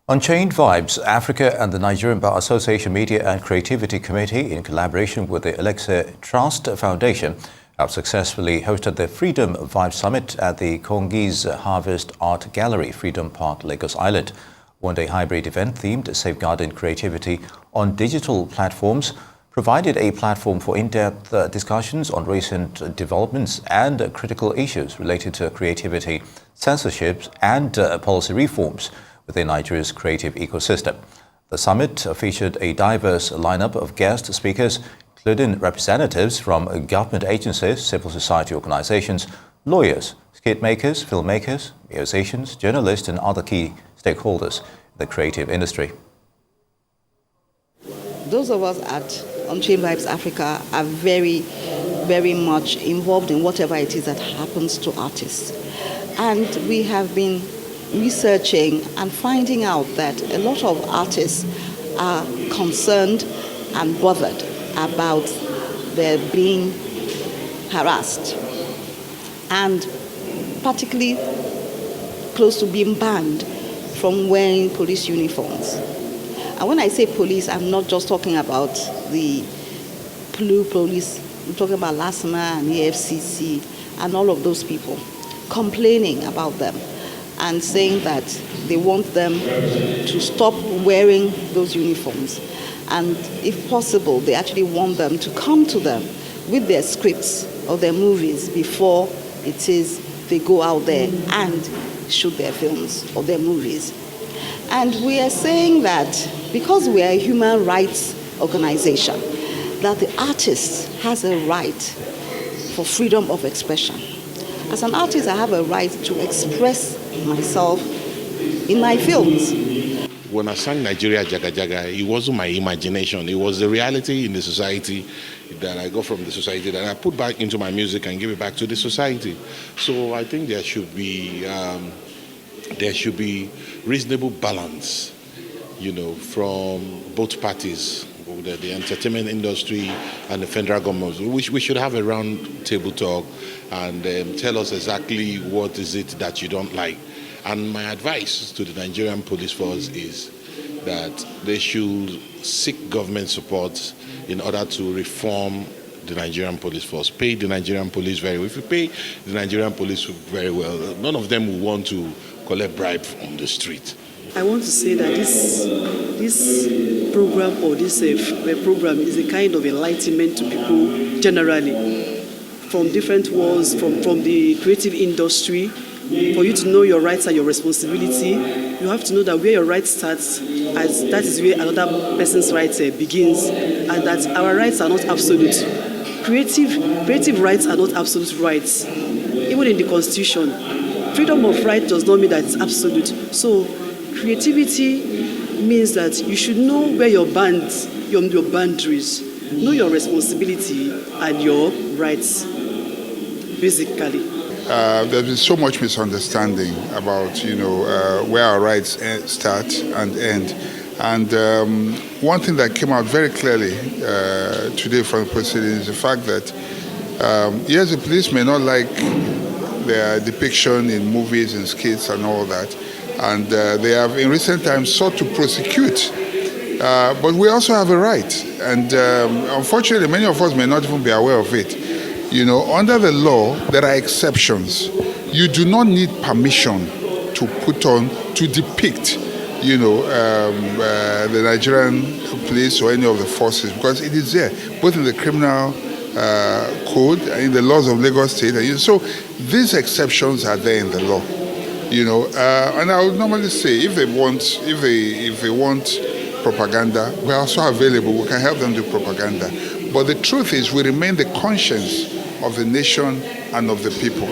Unchained Vibes, Africa and the Nigerian Bar Association Media and Creativity Committee, in collaboration with the Elixir Trust Foundation, have successfully hosted the Freedom Vibes Summit at the Kongi's Harvest Art Gallery, Freedom Park, Lagos Island. One-day hybrid event themed Safeguarding Creativity on Digital Platforms provided a platform for in-depth discussions on recent developments and critical issues related to creativity, censorship and policy reforms within Nigeria's creative ecosystem. The summit featured a diverse lineup of guest speakers, including representatives from government agencies, civil society organizations, lawyers, skit-makers, filmmakers, musicians, journalists, and other key stakeholders in the creative industry. Those of us at Unchained Vibes Africa are very, very much involved in whatever it is that happens to artists. And we have been researching and finding out that a lot of artists are concerned and bothered about their being harassed and particularly close to being banned from wearing police uniforms. And when I say police, I'm not just talking about the blue police. I'm talking about LASMA and EFCC and all of those people complaining about them and saying that they want them to stop wearing those uniforms. And if possible, they actually want them to come to them with their scripts or their movies before it is they go out there and shoot their films or their movies. And we are saying that because we are a human rights organization, that the artist has a right for freedom of expression. As an artist, I have a right to express myself in my films. When I sang Nigeria Jaga Jaga, it wasn't my imagination. It was the reality in the society that I got from the society that I put back into my music and give it back to the society. So I think there should be reasonable balance, from both parties, the entertainment industry and the federal government. We should have a round table talk and tell us exactly what is it that you don't like. And my advice to the Nigerian police force is that they should seek government support in order to reform the Nigerian police force. Pay the Nigerian police very well. If you pay the Nigerian police very well, none of them will want to collect bribe on the street. I want to say that this program or this program is a kind of enlightenment to people generally from different worlds, from the creative industry. For you to know your rights and your responsibility, you have to know that where your right starts, as that is where another person's rights begins, and that our rights are not absolute. Creative rights are not absolute rights. Even in the Constitution, freedom of right does not mean that it's absolute. So creativity means that you should know where your boundaries, know your responsibility and your rights, basically. There's been so much misunderstanding about, where our rights start and end. And one thing that came out very clearly today from the proceedings is the fact that, yes, the police may not like their depiction in movies and skits and all that, and they have in recent times sought to prosecute. But we also have a right, and unfortunately many of us may not even be aware of it. Under the law, there are exceptions. You do not need permission to depict, the Nigerian police or any of the forces, because it is there, both in the criminal code and in the laws of Lagos State. So these exceptions are there in the law, And I would normally say, if they want propaganda, we're also available. We can help them do propaganda. But the truth is, we remain the conscience of the nation and of the people.